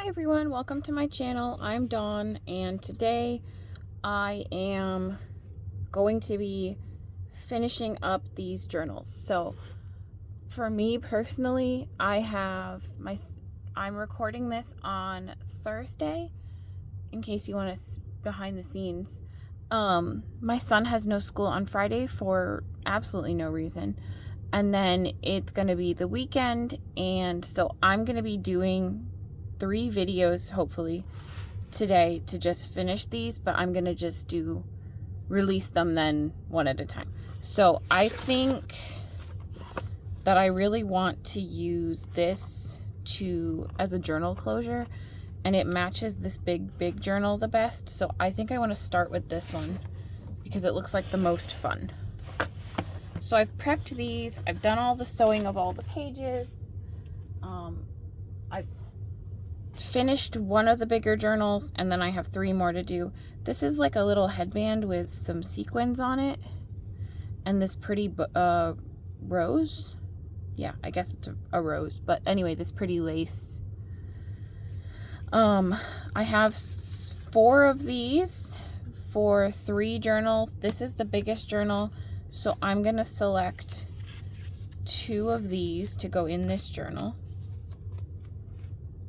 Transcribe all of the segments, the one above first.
Hi everyone, welcome to my channel. I'm Dawn and today I am going to be finishing up these journals. So for me personally, I'm recording this on Thursday in case you want to behind the scenes. My son has no school on Friday for absolutely no reason. And then it's going to be the weekend, and so I'm going to be doing 3 videos hopefully today to just finish these, but I'm gonna just release them then one at a time. So I think that I really want to use this as a journal closure, and it matches this big journal the best. So I think I want to start with this one because it looks like the most fun. So I've prepped these, I've done all the sewing of all the pages. I've finished one of the bigger journals, and then I have 3 more to do. This is like a little headband with some sequins on it and this pretty rose. Yeah, I guess it's a rose, but anyway, this pretty lace. I have 4 of these for 3 journals. This is the biggest journal, so I'm gonna select 2 of these to go in this journal.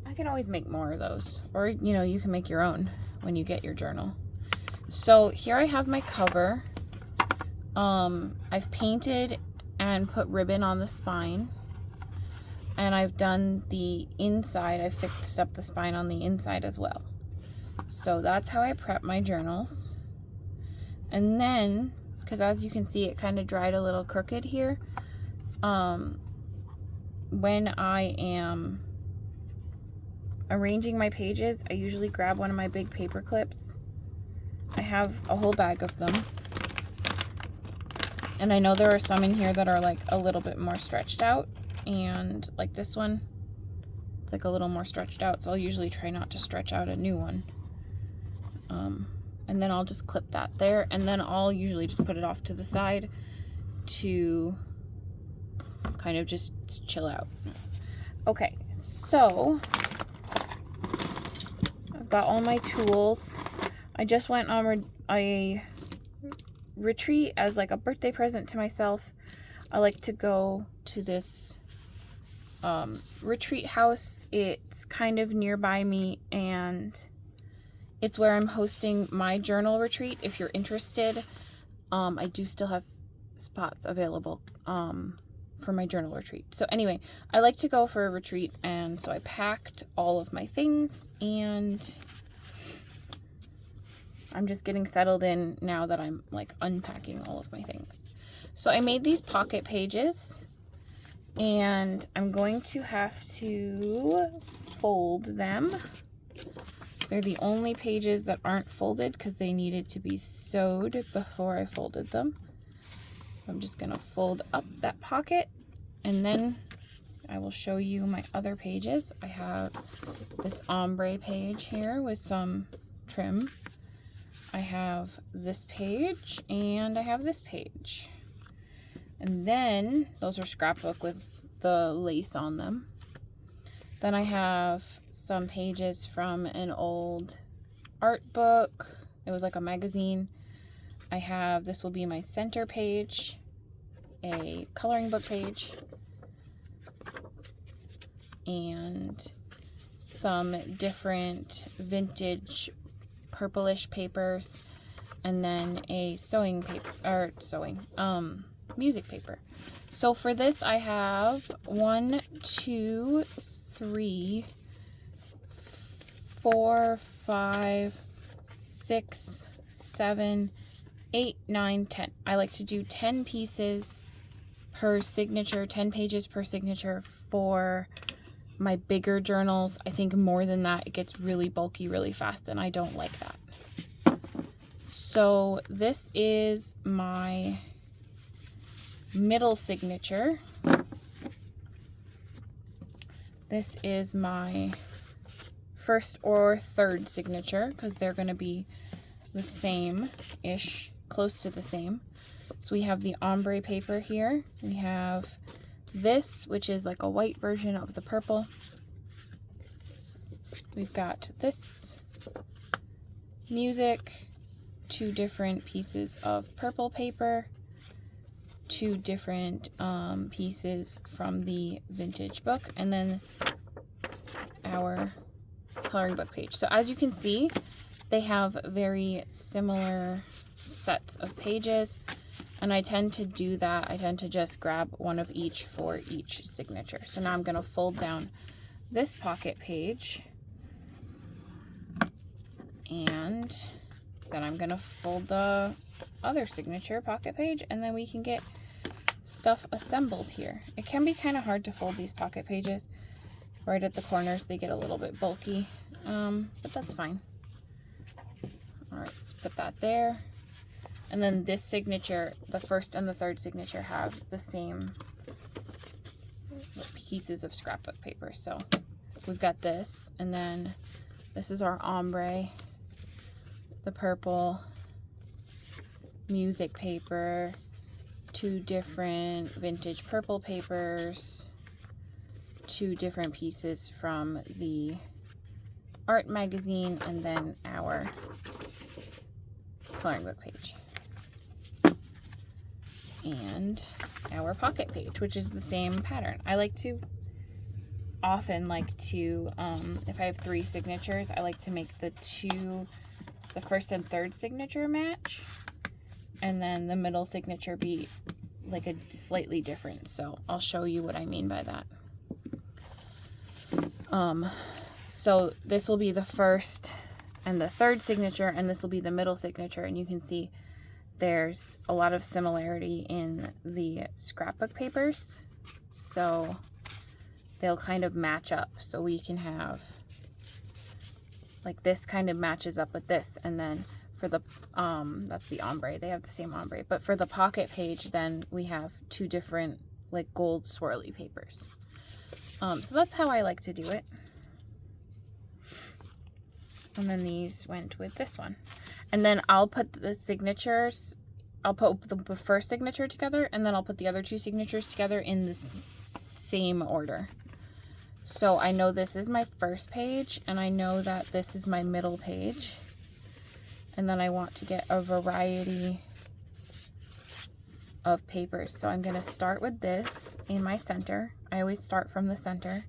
I can always make more of those, or you can make your own when you get your journal. So here I have my cover. I've painted and put ribbon on the spine, and I've done the inside. I fixed up the spine on the inside as well. So that's how I prep my journals. And then, because as you can see, it kind of dried a little crooked here. When I am arranging my pages, I usually grab one of my big paper clips. I have a whole bag of them, and I know there are some in here that are like a little bit more stretched out, and like this one, it's like a little more stretched out, so I'll usually try not to stretch out a new one. And then I'll just clip that there, and then I'll usually just put it off to the side to kind of just chill out. Okay, so I've got all my tools. I just went on a retreat as like a birthday present to myself. I like to go to this retreat house. It's kind of nearby me, and it's where I'm hosting my journal retreat. If you're interested, I do still have spots available for my journal retreat. So anyway, I like to go for a retreat, and so I packed all of my things, and I'm just getting settled in now that I'm like unpacking all of my things. So I made these pocket pages, and I'm going to have to fold them. They're the only pages that aren't folded because they needed to be sewed before I folded them. I'm just gonna fold up that pocket, and then I will show you my other pages. I have this ombre page here with some trim. I have this page, and I have this page. And then those are scrapbook with the lace on them. Then I have some pages from an old art book. It was like a magazine. I have, this will be my center page, a coloring book page, and some different vintage purplish papers, and then a sewing paper, or music paper. So for this I have 1, 2, 3, 4, 5, 6, 7, 8, 9, 10. I like to do 10 pieces per signature, 10 pages per signature for my bigger journals. I think more than that, it gets really bulky really fast, and I don't like that. So this is my middle signature. This is my first or third signature because they're going to be the same-ish, close to the same. So we have the ombre paper here. We have this, which is like a white version of the purple. we've got this music, 2 different pieces of purple paper, 2 different pieces from the vintage book, and then our coloring book page. So as you can see, they have very similar sets of pages, and I tend to do that. I tend to just grab one of each for each signature. So now I'm going to fold down this pocket page, and then I'm going to fold the other signature pocket page, and then we can get stuff assembled here. It can be kind of hard to fold these pocket pages. Right at the corners they get a little bit bulky, but that's fine. Alright, let's put that there. And then this signature, the first and the third signature, have the same pieces of scrapbook paper. So we've got this, and then this is our ombre, the purple music paper, 2 different vintage purple papers, 2 different pieces from the art magazine, and then our coloring book page. And our pocket page, which is the same pattern. I often like to, if I have 3 signatures, I like to make the first and third signature match, and then the middle signature be like a slightly different. So I'll show you what I mean by that. So this will be the first and the third signature, and this will be the middle signature, and you can see there's a lot of similarity in the scrapbook papers, so they'll kind of match up. So we can have, like, this kind of matches up with this, and then for the that's the ombre, they have the same ombre, but for the pocket page then we have 2 different like gold swirly papers. So that's how I like to do it. And then these went with this one. And then I'll put the signatures, I'll put the first signature together, and then I'll put the other 2 signatures together in the same order. So I know this is my first page, and I know that this is my middle page. And then I want to get a variety of papers. So I'm going to start with this in my center. I always start from the center.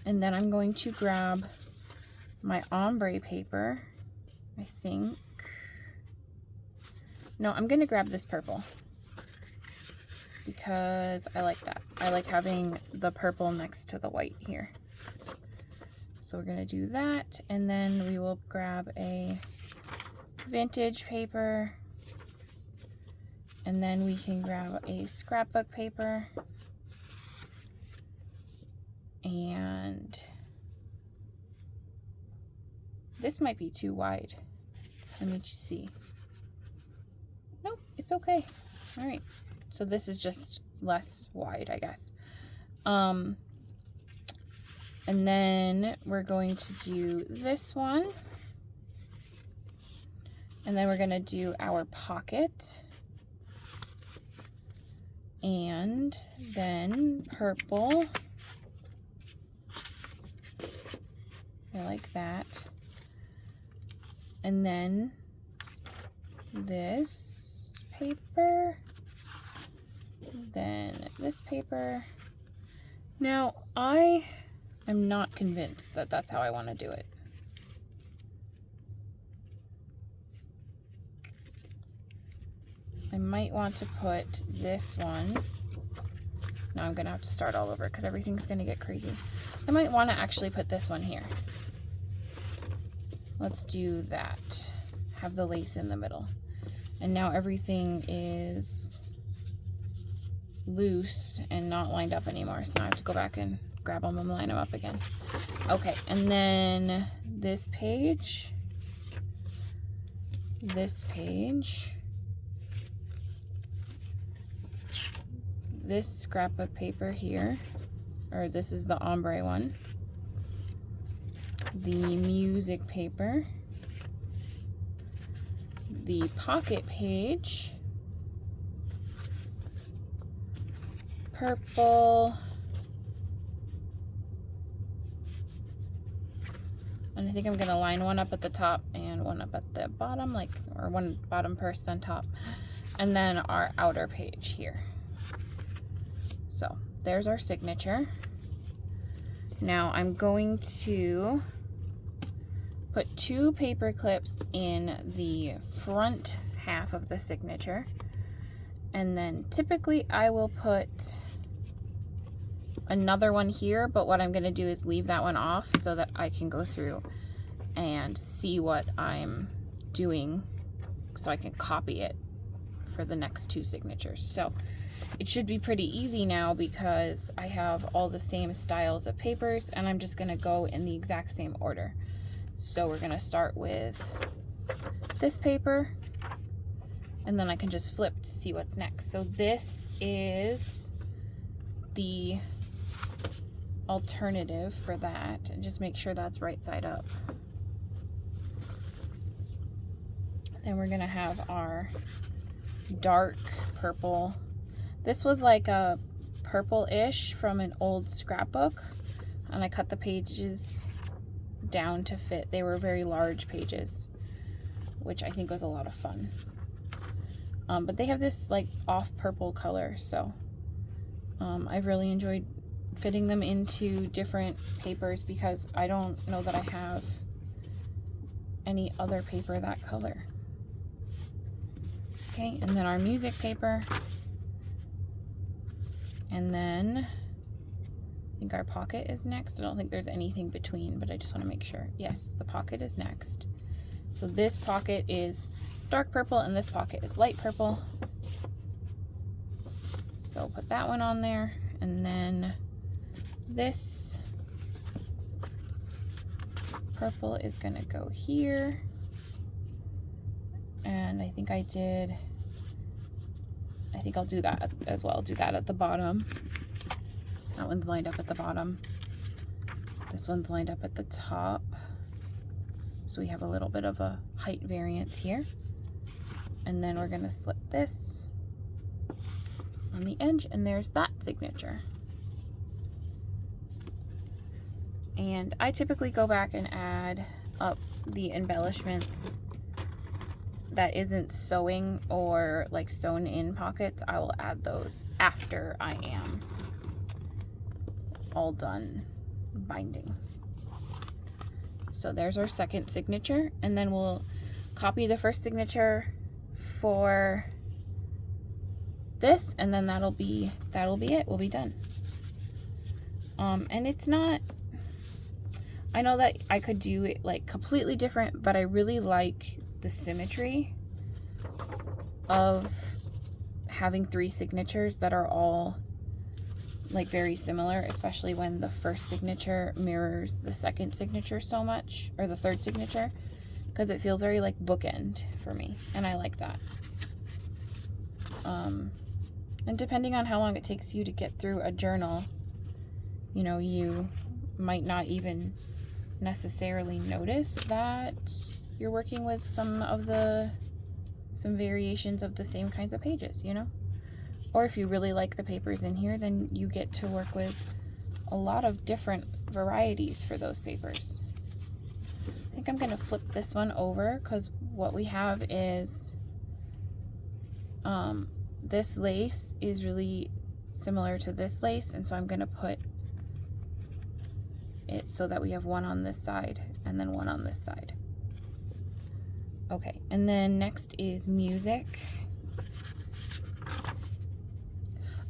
And then I'm going to grab my ombre paper, I think. No, I'm going to grab this purple because I like that. I like having the purple next to the white here. So we're going to do that, and then we will grab a vintage paper, and then we can grab a scrapbook paper, and this might be too wide. Let me see. Nope, it's okay. All right, so this is just less wide, I guess. And then we're going to do this one. And then we're going to do our pocket. And then purple. I like that. And then this paper. Then this paper. Now, I'm not convinced that that's how I want to do it. I might want to put this one. Now I'm going to have to start all over because everything's going to get crazy. I might want to actually put this one here. Let's do that. Have the lace in the middle. And now everything is loose and not lined up anymore. So now I have to go back and grab them and line them up again. Okay, and then this page, this scrapbook paper here, or this is the ombre one, the music paper, the pocket page, purple, And I think I'm gonna line one up at the top and one up at the bottom, like, or one bottom first, then top. And then our outer page here. So there's our signature. Now I'm going to put 2 paper clips in the front half of the signature. And then typically I will put another one here, but what I'm going to do is leave that one off so that I can go through and see what I'm doing so I can copy it for the next 2 signatures. So it should be pretty easy now because I have all the same styles of papers and I'm just going to go in the exact same order. So we're going to start with this paper and then I can just flip to see what's next. So this is the alternative for that, and just make sure that's right side up. Then we're gonna have our dark purple. This was like a purple-ish from an old scrapbook, and I cut the pages down to fit. They were very large pages, which I think was a lot of fun. But they have this like off purple color, so I've really enjoyed fitting them into different papers because I don't know that I have any other paper that color. Okay, and then our music paper. And then I think our pocket is next. I don't think there's anything between, but I just want to make sure. Yes, the pocket is next. So this pocket is dark purple and this pocket is light purple. So put that one on there, and then this purple is gonna go here, and I think I'll do that as well. Do that at the bottom. That one's lined up at the bottom. This one's lined up at the top. So we have a little bit of a height variance here. And then we're gonna slip this on the edge, and there's that signature. And I typically go back and add up the embellishments that isn't sewing or like sewn in pockets. I will add those after I am all done binding. So there's our second signature, and then we'll copy the first signature for this, and then that'll be it. We'll be done. And it's not, I know that I could do it like completely different, but I really like the symmetry of having 3 signatures that are all like very similar, especially when the first signature mirrors the second signature so much, or the third signature, because it feels very like bookend for me, and I like that. And depending on how long it takes you to get through a journal, you know, you might not even necessarily notice that you're working with some variations of the same kinds of pages, you know? Or if you really like the papers in here, then you get to work with a lot of different varieties for those papers. I think I'm gonna flip this one over because what we have is this lace is really similar to this lace, and so I'm gonna put it so that we have one on this side and then one on this side. Okay, and then next is music.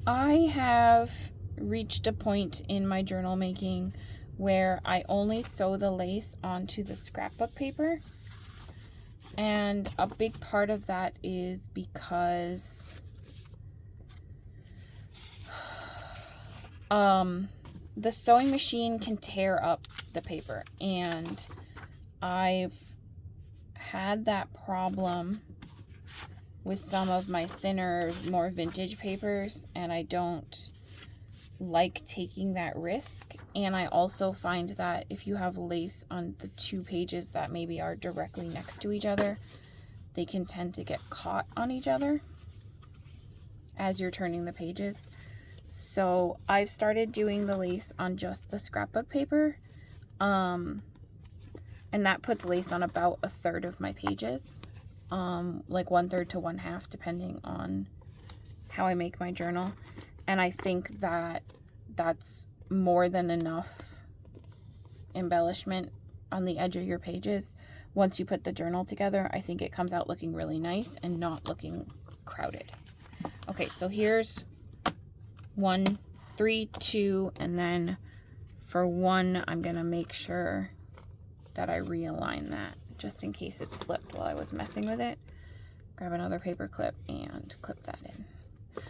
I have reached a point in my journal making where I only sew the lace onto the scrapbook paper, and a big part of that is because the sewing machine can tear up the paper, and I've had that problem with some of my thinner, more vintage papers, and I don't like taking that risk. And I also find that if you have lace on the 2 pages that maybe are directly next to each other, they can tend to get caught on each other as you're turning the pages. So I've started doing the lace on just the scrapbook paper. and that puts lace on about 1/3 of my pages, like 1/3 to 1/2 depending on how I make my journal. And I think that that's more than enough embellishment on the edge of your pages. Once you put the journal together, I think it comes out looking really nice and not looking crowded. Okay, so here's 1, 3, 2, and then for 1, I'm gonna make sure that I realign that just in case it slipped while I was messing with it. Grab another paper clip and clip that in.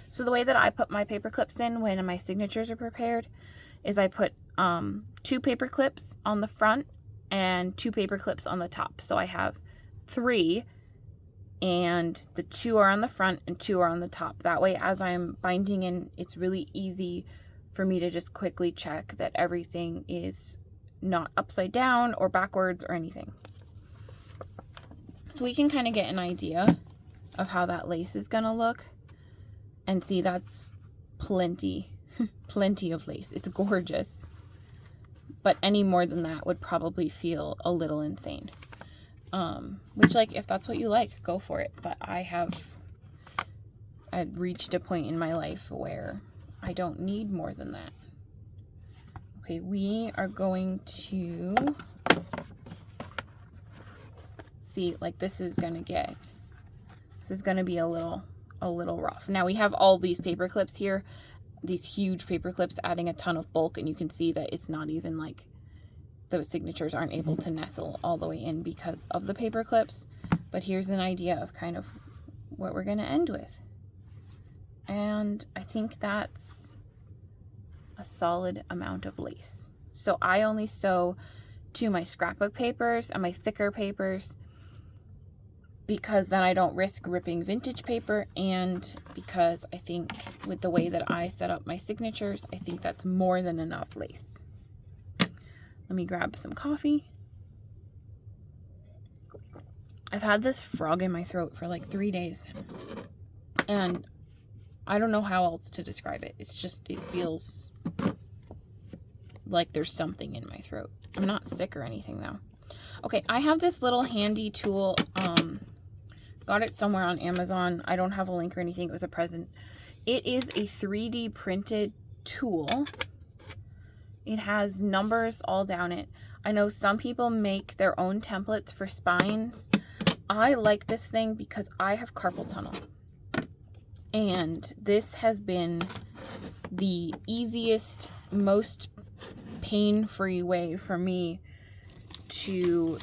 So the way that I put my paper clips in when my signatures are prepared is I put 2 paper clips on the front and 2 paper clips on the top. So I have 3, and the 2 are on the front and 2 are on the top. That way, as I'm binding in, it's really easy for me to just quickly check that everything is not upside down or backwards or anything. So we can kind of get an idea of how that lace is gonna look. And see, that's plenty of lace. It's gorgeous. But any more than that would probably feel a little insane. Which, like, if that's what you like, go for it. But I'd reached a point in my life where I don't need more than that. Okay, we are going to see, like, this is gonna be a little rough. Now we have all these paper clips here, these huge paper clips adding a ton of bulk, and you can see that it's not even like the signatures aren't able to nestle all the way in because of the paper clips. But here's an idea of kind of what we're going to end with. And I think that's a solid amount of lace. So I only sew to my scrapbook papers and my thicker papers, because then I don't risk ripping vintage paper, and because I think with the way that I set up my signatures, I think that's more than enough lace. Let me grab some coffee. I've had this frog in my throat for like 3 days, and I don't know how else to describe it. It's just, it feels like there's something in my throat. I'm not sick or anything though. Okay, I have this little handy tool. Got it somewhere on Amazon. I don't have a link or anything. It was a present. It is a 3D printed tool. It has numbers all down it. I know some people make their own templates for spines. I like this thing because I have carpal tunnel. And this has been the easiest, most pain-free way for me to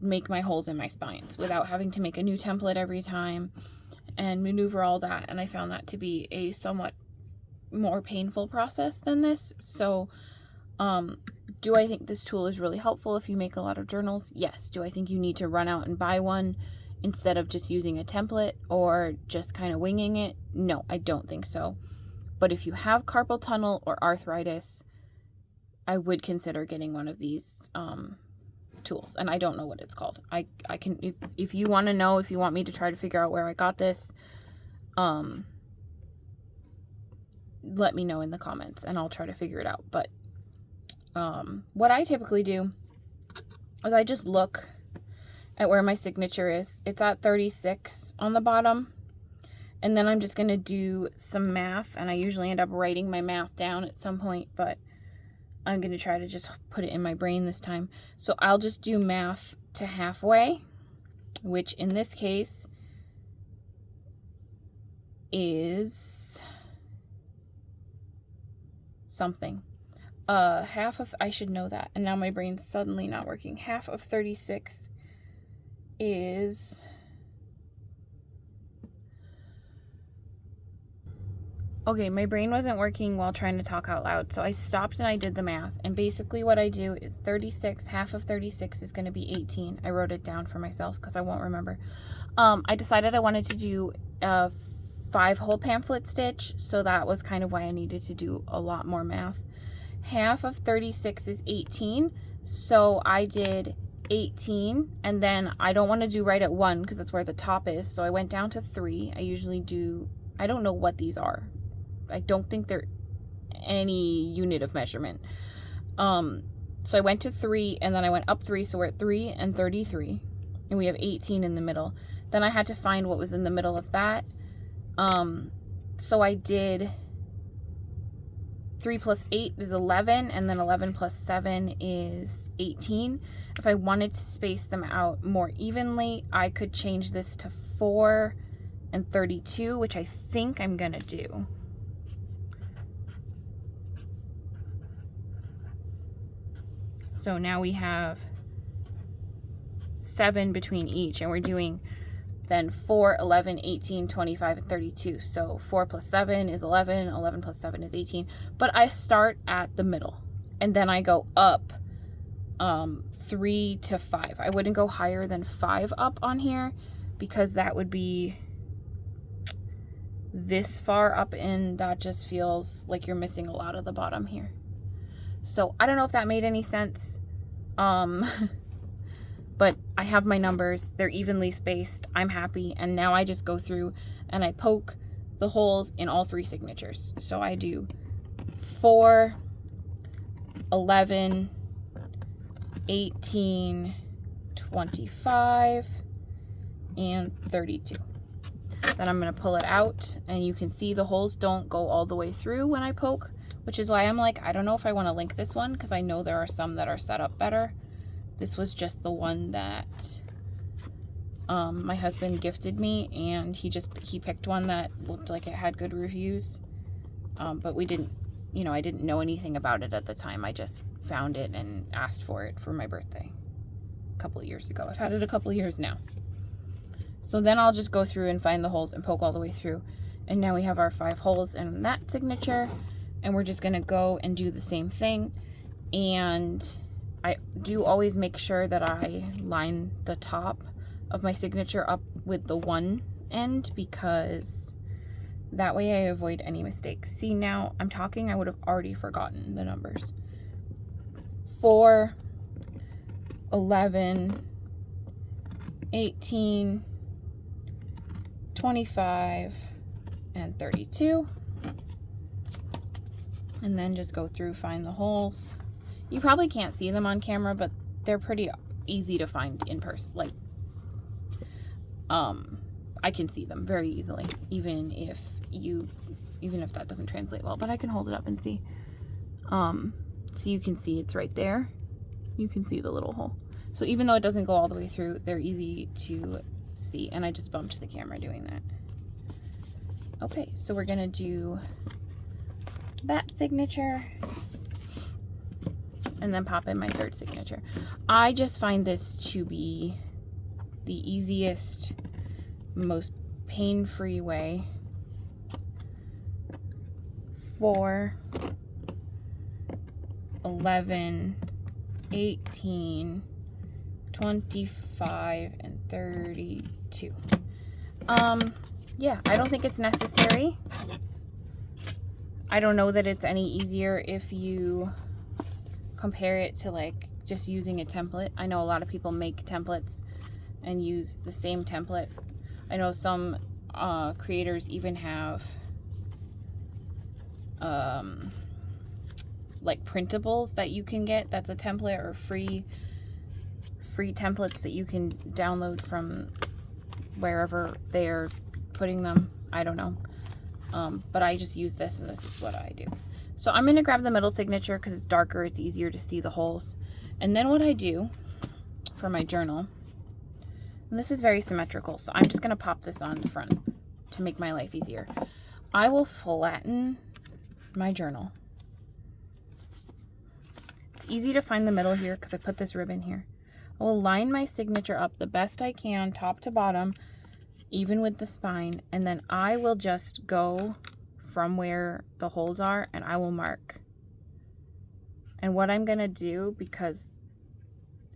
make my holes in my spines without having to make a new template every time and maneuver all that. And I found that to be a somewhat more painful process than this. So do I think this tool is really helpful if you make a lot of journals? Yes. Do I think you need to run out and buy one instead of just using a template or just kind of winging it? No, I don't think so. But if you have carpal tunnel or arthritis, I would consider getting one of these tools. And I don't know what it's called. I can, if you want to know, if you want me to try to figure out where I got this, let me know in the comments and I'll try to figure it out. But what I typically do is I just look at where my signature is. It's at 36 on the bottom. And then I'm just going to do some math. And I usually end up writing my math down at some point, but I'm going to try to just put it in my brain this time. So I'll just do math to halfway, which in this case is something. Half of, I should know that. And now my brain's suddenly not working. Half of 36 is... Okay, my brain wasn't working while trying to talk out loud, so I stopped and I did the math. And basically what I do is 36, half of 36 is going to be 18. I wrote it down for myself because I won't remember. I decided I wanted to do a 5-hole pamphlet stitch, so that was kind of why I needed to do a lot more math. Half of 36 is 18, so I did 18, and then I don't want to do right at 1 because that's where the top is, so I went down to 3. I usually do, I don't know what these are. I don't think they're any unit of measurement. So I went to 3 and then I went up 3, so we're at 3 and 33. And we have 18 in the middle. Then I had to find what was in the middle of that. So I did 3 plus 8 is 11, and then 11 plus 7 is 18. If I wanted to space them out more evenly, I could change this to 4 and 32, which I think I'm gonna do. So now we have 7 between each, and we're doing then 4, 11, 18, 25, and 32. So 4 plus 7 is 11, 11 plus 7 is 18. But I start at the middle, and then I go up 3 to 5. I wouldn't go higher than 5 up on here, because that would be this far up, and that just feels like you're missing a lot of the bottom here. So I don't know if that made any sense. But I have my numbers, they're evenly spaced, I'm happy, and now I just go through and I poke the holes in all 3 signatures. So I do 4, 11, 18, 25, and 32. Then I'm going to pull it out, and you can see the holes don't go all the way through when I poke, which is why I'm like, I don't know if I want to link this one, because I know there are some that are set up better. This was just the one that my husband gifted me, and he picked one that looked like it had good reviews. But we didn't, I didn't know anything about it at the time. I just found it and asked for it for my birthday a couple of years ago. I've had it a couple of years now. So then I'll just go through and find the holes and poke all the way through. And now we have our 5 holes in that signature, and we're just gonna go and do the same thing. And I do always make sure that I line the top of my signature up with the one end, because that way I avoid any mistakes. See, now I'm talking, I would have already forgotten the numbers. 4, 11, 18, 25, and 32. And then just go through, find the holes. You probably can't see them on camera, but they're pretty easy to find in person. Like, I can see them very easily, even if that doesn't translate well, but I can hold it up and see. So you can see it's right there. You can see the little hole. So even though it doesn't go all the way through, they're easy to see. And I just bumped the camera doing that. Okay, so we're gonna do that signature and then pop in my 3rd signature. I just find this to be the easiest, most pain-free way. 4, 11, 18, 25, and 32. Yeah, I don't think it's necessary. I don't know that it's any easier if you compare it to like just using a template. I know a lot of people make templates and use the same template. I know some creators even have like printables that you can get that's a template, or free templates that you can download from wherever they're putting them. I don't know. But I just use this, and this is what I do. So I'm going to grab the middle signature because it's darker, it's easier to see the holes. And then what I do for my journal, and this is very symmetrical, so I'm just going to pop this on the front to make my life easier. I will flatten my journal. It's easy to find the middle here because I put this ribbon here. I will line my signature up the best I can, top to bottom, even with the spine, and then I will just go from where the holes are and I will mark. And what I'm gonna do, because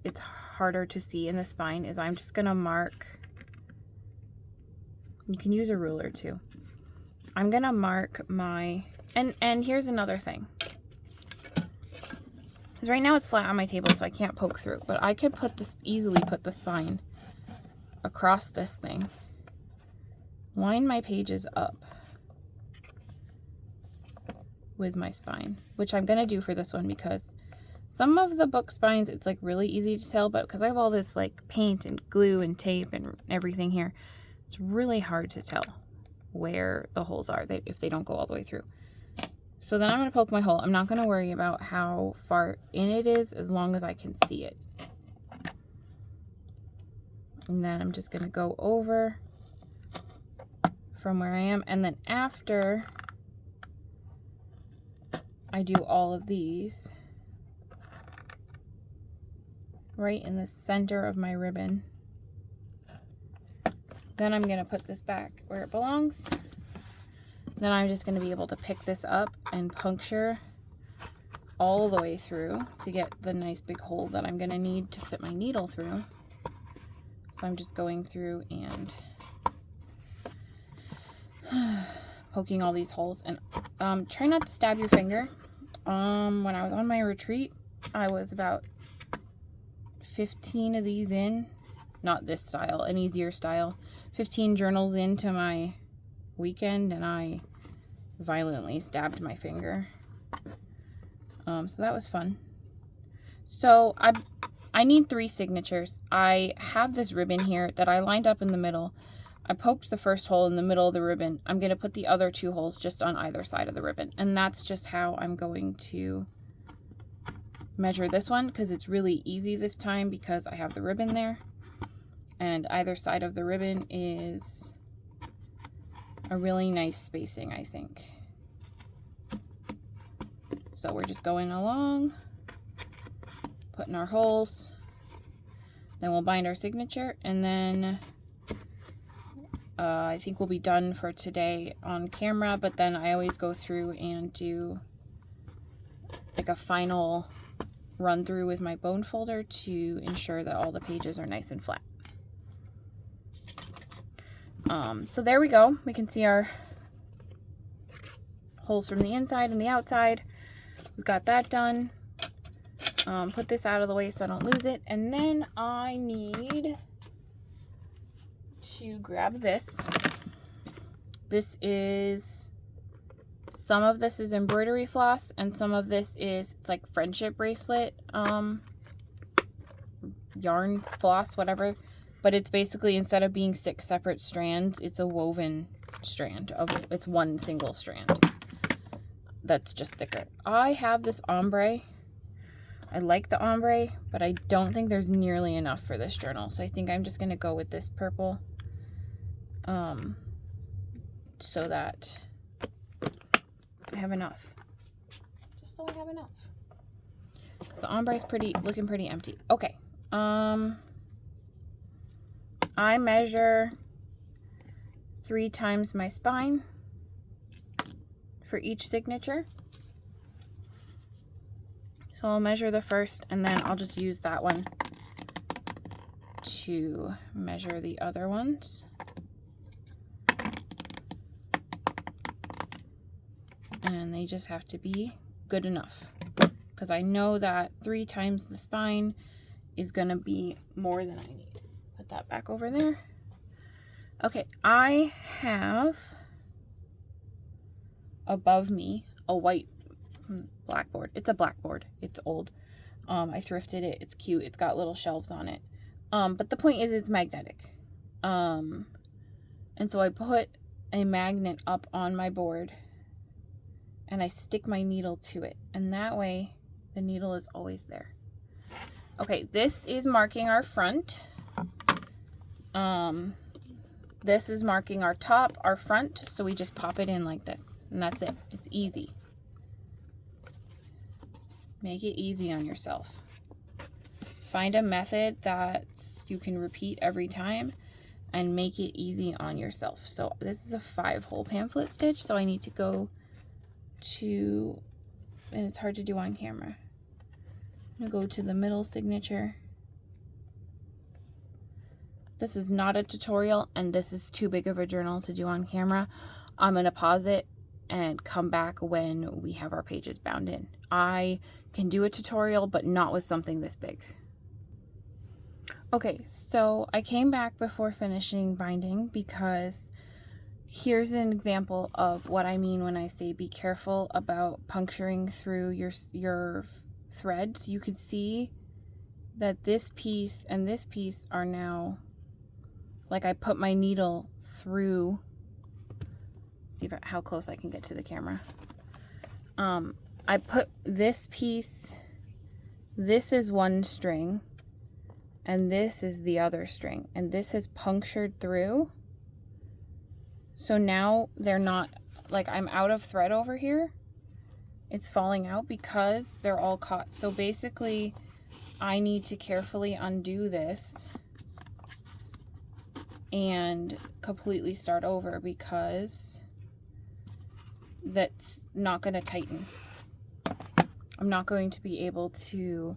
it's harder to see in the spine, is I'm just gonna mark. You can use a ruler too. I'm gonna mark my, and here's another thing. Because right now it's flat on my table, so I can't poke through, but I could easily put the spine across this thing. Line my pages up with my spine, which I'm going to do for this one because Some of the book spines, it's like really easy to tell, but because I have all this like paint and glue and tape and everything here, it's really hard to tell where the holes are if they don't go all the way through. So then I'm going to poke my hole. I'm not going to worry about how far in it is as long as I can see it. And then I'm just going to go over from where I am. And then after I do all of these, right in the center of my ribbon, then I'm going to put this back where it belongs. Then I'm just going to be able to pick this up and puncture all the way through to get the nice big hole that I'm going to need to fit my needle through. So I'm just going through and poking all these holes, and try not to stab your finger. When I was on my retreat, I was about 15 of these in, not this style, an easier style, 15 journals into my weekend, and I violently stabbed my finger. So that was fun. So I need 3 signatures. I have this ribbon here that I lined up in the middle. I poked the first hole in the middle of the ribbon. I'm going to put the other 2 holes just on either side of the ribbon. And that's just how I'm going to measure this one, because it's really easy this time because I have the ribbon there. And either side of the ribbon is a really nice spacing, I think. So we're just going along, putting our holes, then we'll bind our signature, and then I think we'll be done for today on camera, but then I always go through and do like a final run through with my bone folder to ensure that all the pages are nice and flat. So there we go. We can see our holes from the inside and the outside. We've got that done. Put this out of the way so I don't lose it. And then I need to grab this. This is, some of this is embroidery floss, and some of this is, it's like friendship bracelet, yarn floss, whatever. But it's basically, instead of being 6 separate strands, it's a woven strand of, it's one single strand that's just thicker. I have this ombre. I like the ombre, but I don't think there's nearly enough for this journal. So I think I'm just going to go with this purple, so that I have enough. Just so I have enough. Because the ombre is looking pretty empty. Okay. I measure 3 times my spine for each signature. So I'll measure the first, and then I'll just use that one to measure the other ones. And they just have to be good enough, because I know that 3 times the spine is going to be more than I need. Put that back over there. Okay, I have above me a white blackboard. It's a blackboard. It's old. I thrifted it. It's cute. It's got little shelves on it. But the point is, it's magnetic. And so I put a magnet up on my board, and I stick my needle to it. And that way, the needle is always there. Okay, this is marking our front. This is marking our top, our front. So we just pop it in like this, and that's it. It's easy. Make it easy on yourself. Find a method that you can repeat every time and make it easy on yourself. So this is a 5-hole pamphlet stitch, so I need to go to, and it's hard to do on camera. I'm gonna go to the middle signature. This is not a tutorial, and this is too big of a journal to do on camera. I'm gonna pause it and come back when we have our pages bound in. I can do a tutorial, but not with something this big. Okay, so I came back before finishing binding, because here's an example of what I mean when I say be careful about puncturing through your thread, so you could see that this piece and this piece are now, like, I put my needle through, see how close I can get to the camera. I put this piece, this is one string, and this is the other string, and this has punctured through. So now they're not, like, I'm out of thread over here. It's falling out because they're all caught. So basically, I need to carefully undo this and completely start over, because that's not going to tighten. I'm not going to be able to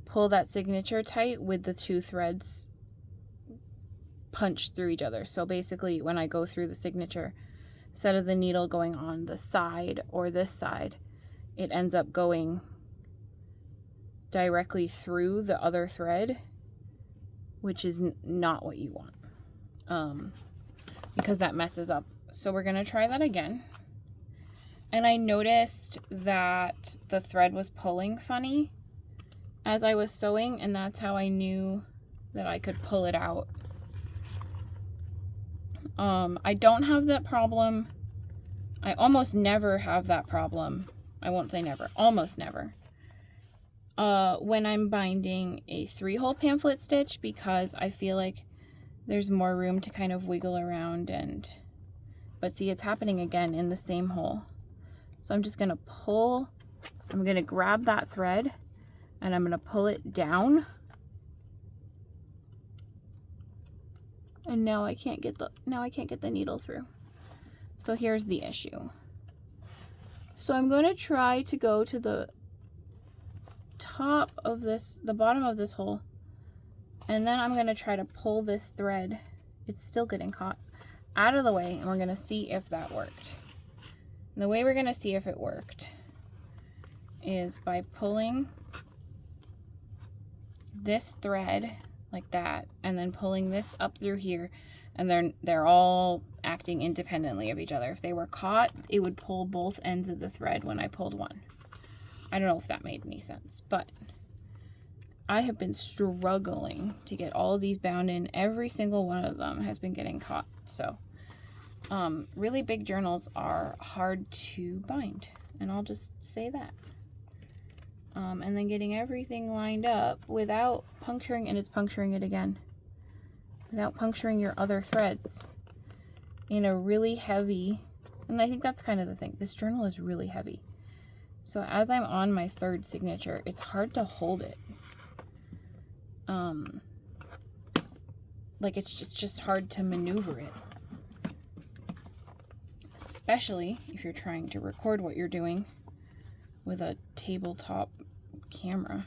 pull that signature tight with the two threads punched through each other. So basically, when I go through the signature, instead of the needle going on the side or this side, it ends up going directly through the other thread, which is not what you want, because that messes up. So we're going to try that again. And I noticed that the thread was pulling funny as I was sewing, and that's how I knew that I could pull it out. I don't have that problem. I almost never have that problem. I won't say never, almost never. When I'm binding a 3-hole pamphlet stitch, because I feel like there's more room to kind of wiggle around, but see, it's happening again in the same hole. So I'm just going to pull, I'm going to grab that thread and I'm going to pull it down. And now I can't get the needle through. So here's the issue. So I'm going to try to go to the top of this, the bottom of this hole, and then I'm going to try to pull this thread, it's still getting caught, out of the way, and we're going to see if that worked. And the way we're going to see if it worked is by pulling this thread like that, and then pulling this up through here, and they're all acting independently of each other. If they were caught, it would pull both ends of the thread when I pulled one. I don't know if that made any sense, but I have been struggling to get all of these bound in. Every single one of them has been getting caught. So really big journals are hard to bind, and I'll just say that. And then getting everything lined up without puncturing, and it's puncturing it again, without puncturing your other threads in a really heavy, and I think that's kind of the thing, this journal is really heavy. So as I'm on my third signature, it's hard to hold it. Like it's just hard to maneuver it. Especially if you're trying to record what you're doing with a tabletop camera.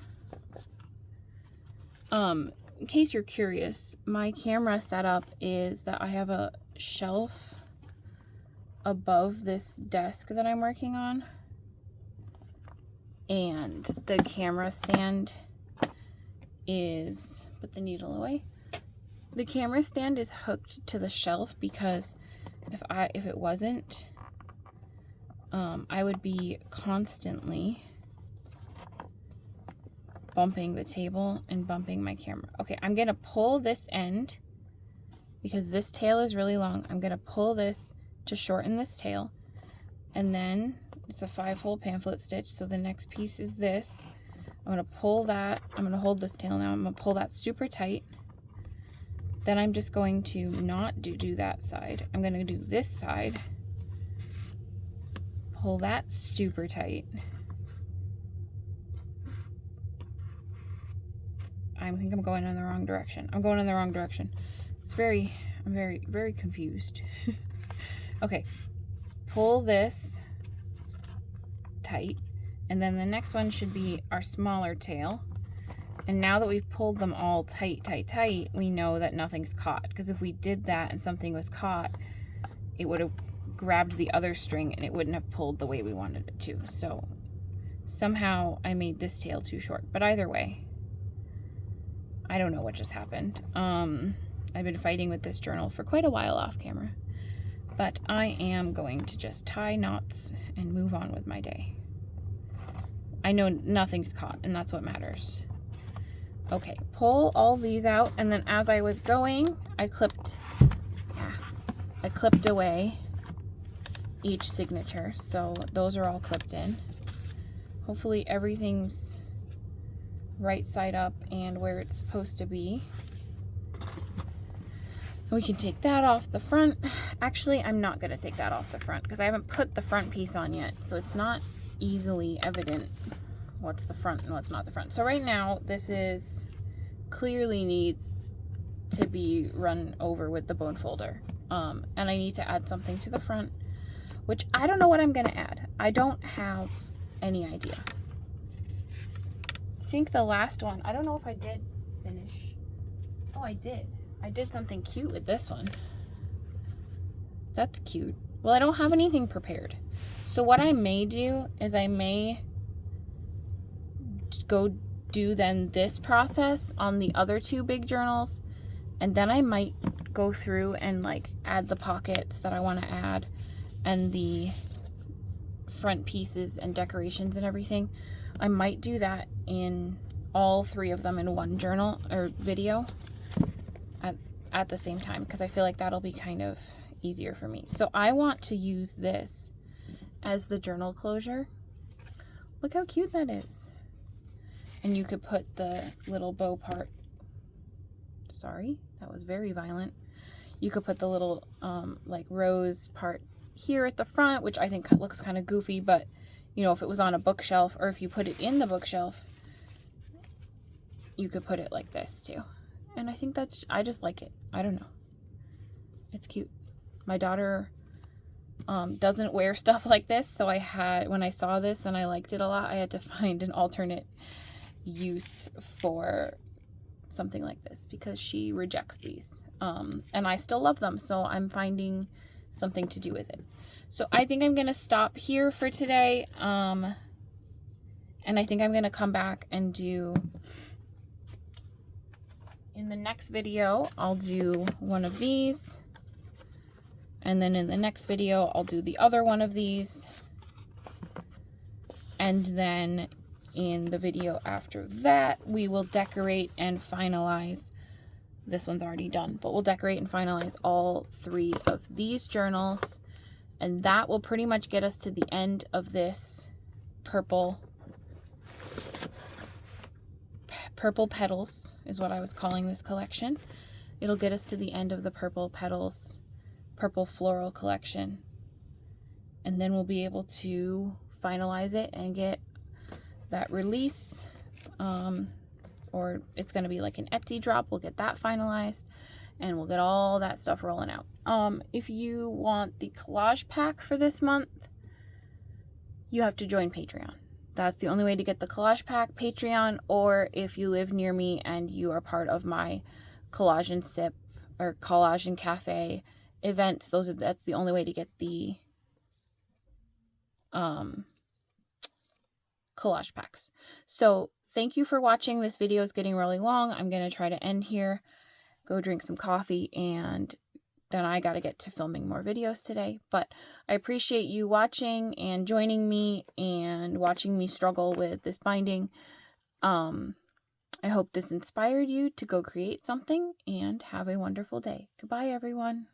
In case you're curious, my camera setup is that I have a shelf above this desk that I'm working on, and the camera stand is, put the needle away, the camera stand is hooked to the shelf, because if it wasn't, I would be constantly bumping the table and bumping my camera. Okay, I'm gonna pull this end because this tail is really long. I'm gonna pull this to shorten this tail, and then it's a 5-hole pamphlet stitch, so the next piece is this. I'm gonna pull that, I'm gonna hold this tail now, I'm gonna pull that super tight. Then I'm just going to not do that side. I'm gonna do this side, pull that super tight. I think I'm going in the wrong direction. I'm going in the wrong direction. I'm very confused. Okay, pull this tight, and then the next one should be our smaller tail. And now that we've pulled them all tight, we know that nothing's caught. Because if we did that and something was caught, it would have grabbed the other string and it wouldn't have pulled the way we wanted it to. So somehow I made this tail too short. But either way, I don't know what just happened. I've been fighting with this journal for quite a while off camera. But I am going to just tie knots and move on with my day. I know nothing's caught, and that's what matters. Okay, pull all these out, and then as I was going, I clipped away each signature, so those are all clipped in. Hopefully everything's right side up and where it's supposed to be. And we can take that off the front. Actually, I'm not going to take that off the front because I haven't put the front piece on yet, so it's not easily evident what's the front and what's not the front. So right now, this is clearly needs to be run over with the bone folder. And I need to add something to the front, which I don't know what I'm going to add. I don't have any idea. I think the last one, I don't know if I did finish. Oh, I did. I did something cute with this one. That's cute. Well, I don't have anything prepared. So what I may do is I may go do then this process on the other two big journals, and then I might go through and like add the pockets that I want to add and the front pieces and decorations and everything. I might do that in all three of them in one journal or video at the same time, because I feel like that'll be kind of easier for me. So I want to use this as the journal closure. Look how cute that is. And you could put the little bow part. Sorry, that was very violent. You could put the little like rose part here at the front, which I think looks kind of goofy, but you know, if it was on a bookshelf or if you put it in the bookshelf, you could put it like this too. And I think that's, I just like it. I don't know. It's cute. My daughter doesn't wear stuff like this, so when I saw this and I liked it a lot, I had to find an alternate use for something like this because she rejects these. And I still love them, so I'm finding something to do with it. So I think I'm going to stop here for today. And I think I'm going to come back and do, in the next video, I'll do one of these. And then in the next video, I'll do the other one of these. And then in the video after that, we will decorate and finalize. This one's already done, but we'll decorate and finalize all three of these journals. And that will pretty much get us to the end of this purple petals is what I was calling this collection. It'll get us to the end of the purple petals, purple floral collection. And then we'll be able to finalize it and get that release. Or it's going to be like an Etsy drop. We'll get that finalized and we'll get all that stuff rolling out. If you want the collage pack for this month, you have to join Patreon. That's the only way to get the collage pack, Patreon, or if you live near me and you are part of my collage and sip or collage and cafe events, that's the only way to get the collage packs. So thank you for watching. This video is getting really long. I'm going to try to end here, go drink some coffee, and then I got to get to filming more videos today. But I appreciate you watching and joining me and watching me struggle with this binding. I hope this inspired you to go create something and have a wonderful day. Goodbye, everyone.